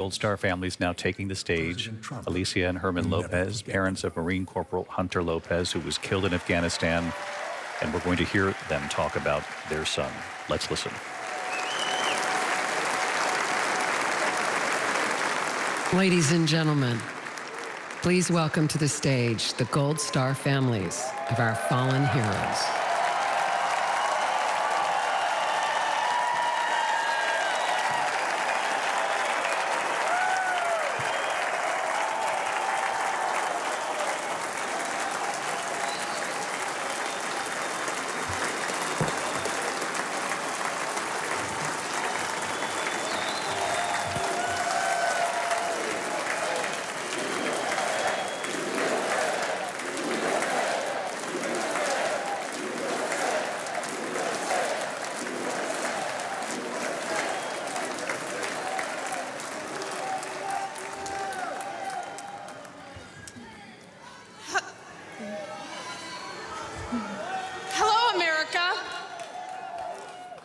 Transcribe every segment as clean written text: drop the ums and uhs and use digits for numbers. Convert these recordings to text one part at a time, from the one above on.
Gold Star families now taking the stage. Alicia and Herman Lopez, parents of Marine Corporal Hunter Lopez, who was killed in Afghanistan. And we're going to hear them talk about their son. Let's listen. Ladies and gentlemen, please welcome to the stage the Gold Star families of our fallen heroes.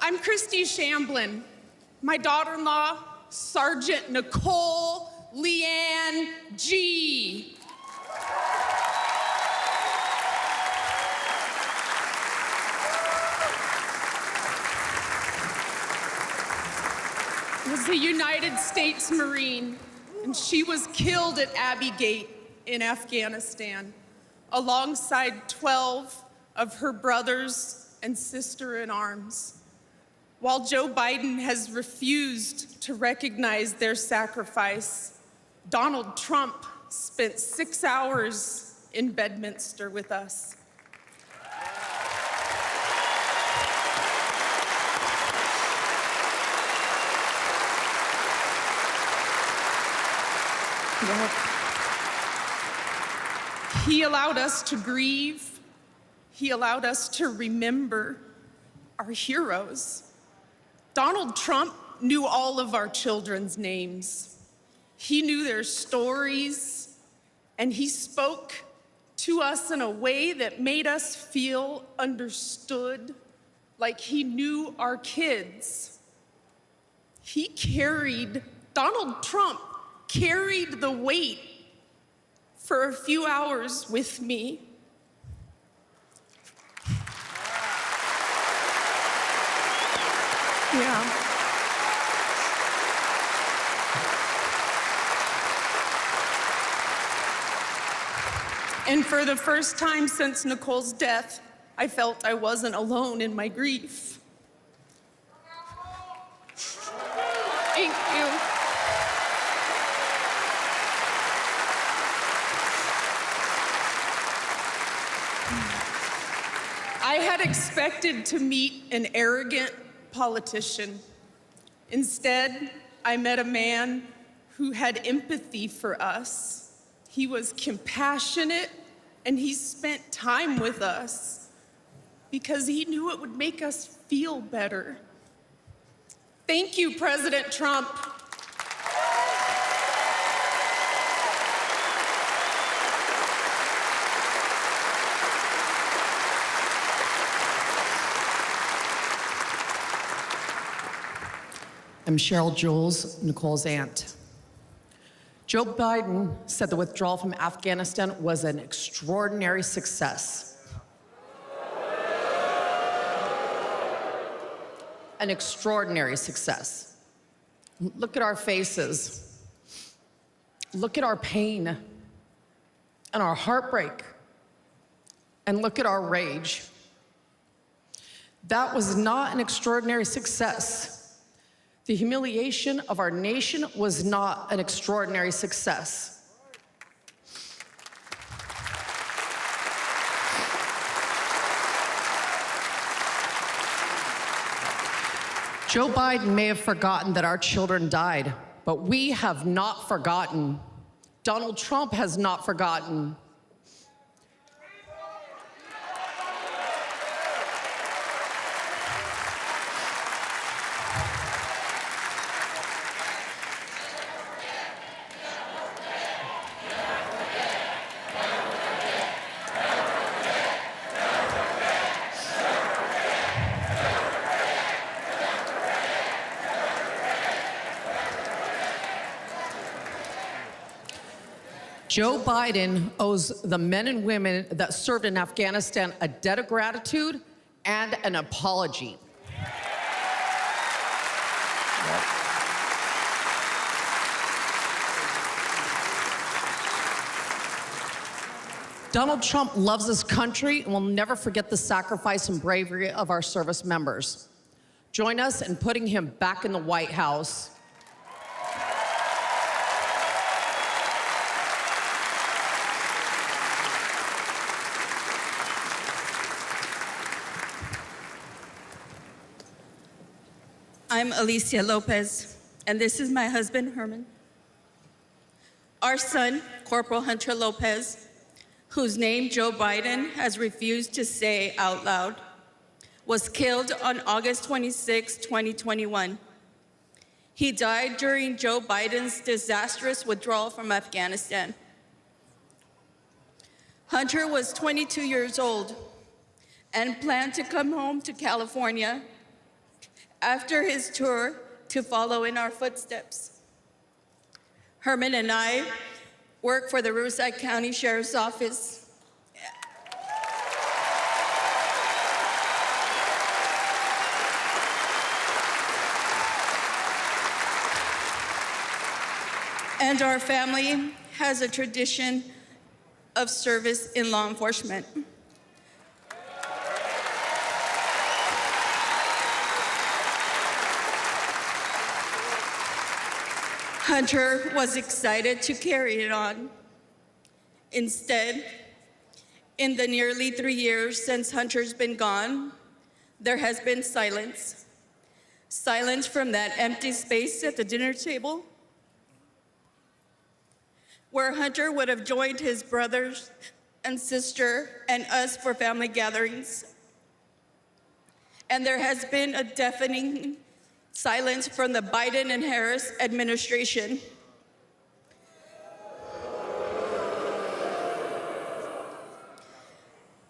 I'm Christy Shamblin. My daughter-in-law, Sergeant Nicole Leanne G. Was a United States Marine, and she was killed at Abbey Gate in Afghanistan, alongside 12 of her brothers and sister-in-arms. While Joe Biden has refused to recognize their sacrifice, Donald Trump spent 6 hours in Bedminster with us. He allowed us to grieve. He allowed us to remember our heroes. Donald Trump knew all of our children's names. He knew their stories, and he spoke to us in a way that made us feel understood, like he knew our kids. Donald Trump carried the weight for a few hours with me. Yeah. And for the first time since Nicole's death, I felt I wasn't alone in my grief. Thank you. I had expected to meet an arrogant politician. Instead, I met a man who had empathy for us. He was compassionate, and he spent time with us because he knew it would make us feel better. Thank you, President Trump. I'm Cheryl Jules, Nicole's aunt. Joe Biden said the withdrawal from Afghanistan was an extraordinary success. An extraordinary success. Look at our faces. Look at our pain and our heartbreak. And look at our rage. That was not an extraordinary success. The humiliation of our nation was not an extraordinary success. Joe Biden may have forgotten that our children died, but we have not forgotten. Donald Trump has not forgotten. Joe Biden owes the men and women that served in Afghanistan a debt of gratitude and an apology. Donald Trump loves this country and will never forget the sacrifice and bravery of our service members. Join us in putting him back in the White House. I'm Alicia Lopez, and this is my husband, Herman. Our son, Corporal Hunter Lopez, whose name Joe Biden has refused to say out loud, was killed on August 26, 2021. He died during Joe Biden's disastrous withdrawal from Afghanistan. Hunter was 22 years old and planned to come home to California after his tour to follow in our footsteps. Herman and I work for the Riverside County Sheriff's Office. And our family has a tradition of service in law enforcement. Hunter was excited to carry it on. Instead, in the nearly 3 years since Hunter's been gone, there has been silence. Silence from that empty space at the dinner table, where Hunter would have joined his brothers and sister and us for family gatherings. And there has been a deafening silence from the Biden and Harris administration.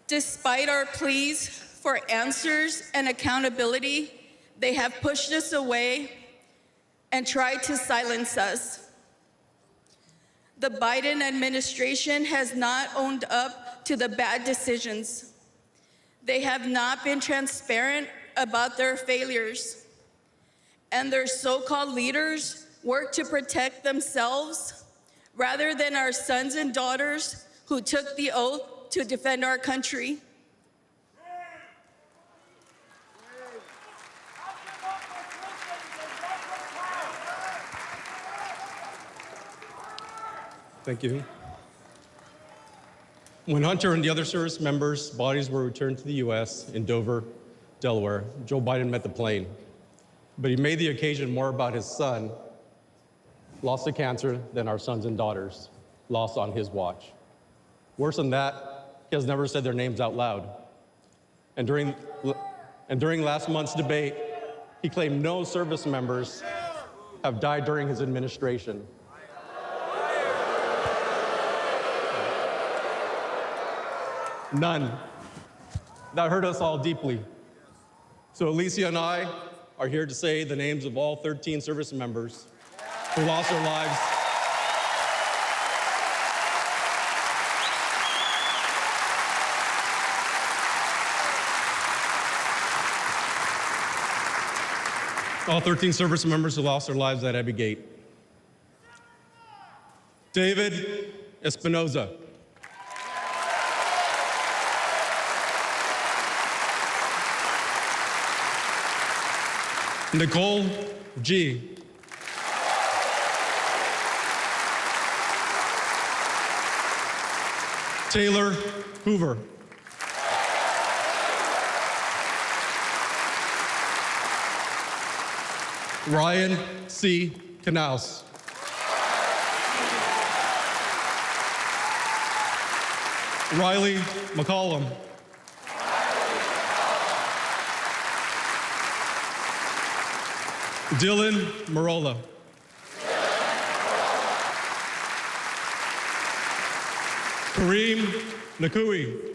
Despite our pleas for answers and accountability, they have pushed us away and tried to silence us. The Biden administration has not owned up to the bad decisions. They have not been transparent about their failures. And their so-called leaders work to protect themselves rather than our sons and daughters who took the oath to defend our country. Thank you. When Hunter and the other service members' bodies were returned to the U.S. in Dover, Delaware, Joe Biden met the plane. But he made the occasion more about his son, lost to cancer, than our sons and daughters, lost on his watch. Worse than that, he has never said their names out loud. And during last month's debate, he claimed no service members have died during his administration. None. That hurt us all deeply. So Alicia and I are here to say the names of all 13 service members who lost their lives all 13 service members who lost their lives at Abbey Gate. David Espinoza. Nicole G. Taylor Hoover. Ryan C. Knaus. Riley McCollum. Dylan Marola. Kareem Nakui.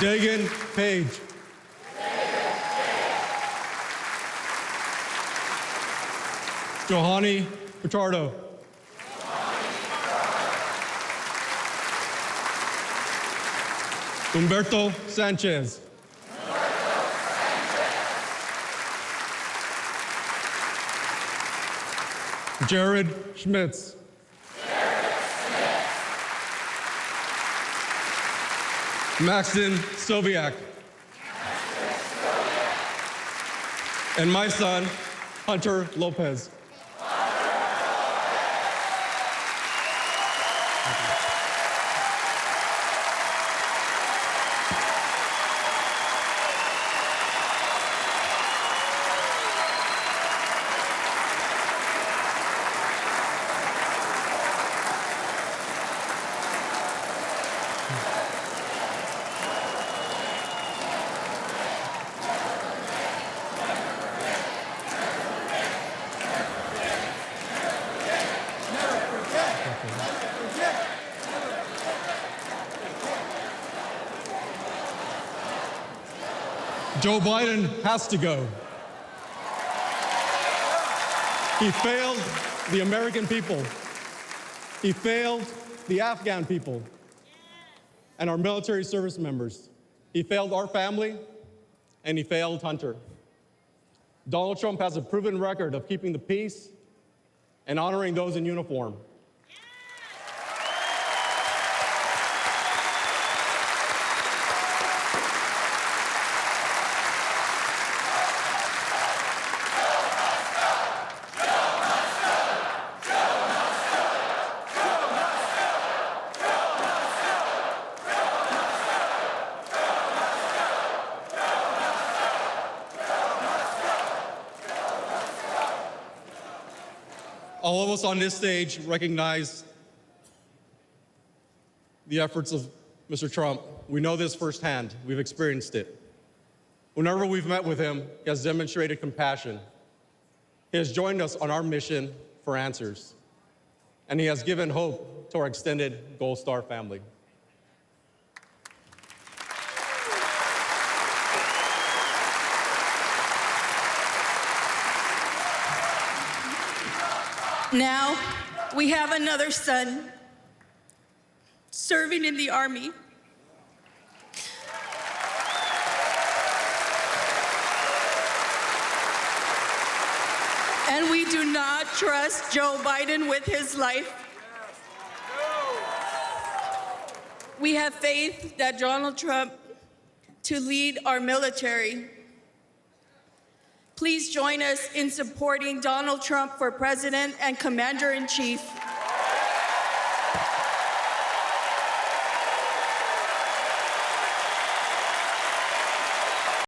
Dagan Page. Johanny Pichardo. Humberto Sanchez. Jared Schmitz. Maxton Soviak. And my son, Hunter Lopez. Joe Biden has to go. He failed the American people. He failed the Afghan people and our military service members. He failed our family, and he failed Hunter. Donald Trump has a proven record of keeping the peace and honoring those in uniform. All of us on this stage recognize the efforts of Mr. Trump. We know this firsthand. We've experienced it. Whenever we've met with him, he has demonstrated compassion. He has joined us on our mission for answers, and he has given hope to our extended Gold Star family. Now, we have another son serving in the Army. And we do not trust Joe Biden with his life. We have faith that Donald Trump to lead our military. Please join us in supporting Donald Trump for President and Commander-in-Chief.